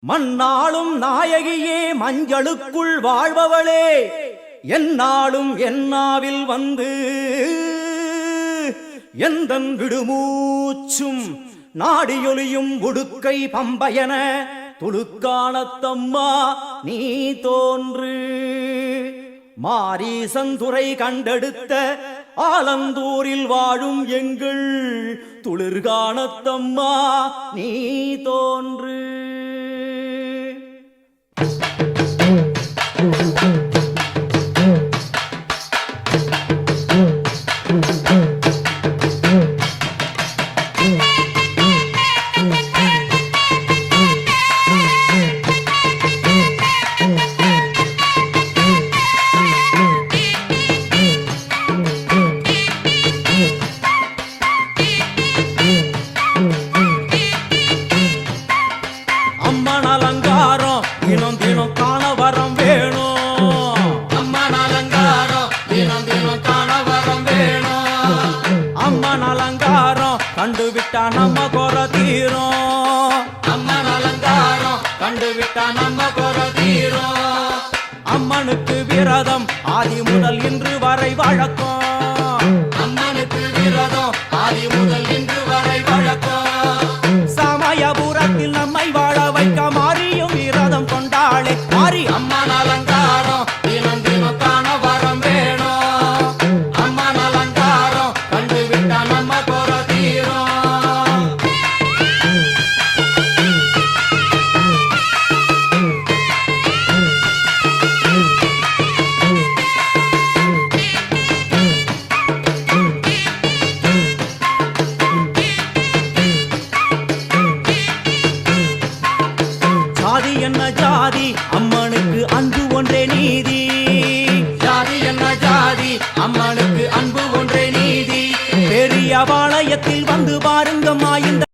மண்ணாளும் நாயகியே மஞ்சளுக்குள் வாழ்பவளே என்னாலும் என்னாவில் வந்து எந்தன் விடுமூச்சும் நாடியொலியும் உடுக்கை பம்பயன துளுக்கானத்தம்மா நீ தோன்று மாரீசந்துரை கண்டெடுத்த ஆலந்தூரில் வாழும் எங்கள் துளிர்கானத்தம்மா நீ தோன்று. அம்மன் அலங்காரம் தினம் தினம் காண வரம் வேணும். அம்மன் அலங்காரம் தினம் தினம் காண வரம் வேணும். அம்மன் அலங்காரம் கண்டுவிட்டா நம்ம குறை தீரும். அம்மன் அலங்காரம் கண்டுவிட்டா நம்ம குறை தீரும். அம்மனுக்கு விரதம் ஆதி முதல் இன்று வரை வழக்கம். அம்மனுக்கு விரதம் ஆதி முதல் இன்று வரை வழக்கம். சமயபுரத்தில் நம்மை வாழ வைக்க மாறியும் விரதம் கொண்டாளே மாறி அம்மன் அலங்காரம் தினம் தினம் காண வரம் வேணும். அம்மன் அலங்காரம் கண்டுவிட்டா நம்ம குறை தீரும். ஜாதி என்ன ஜாதி அம்மனுக்கு அன்பு ஒன்றே நீதி. ஜாதி என்ன ஜாதி அம்மனுக்கு அன்பு ஒன்றே நீதி. பெரிய பாளையத்தில் வந்து பாருங்கம்மா இந்த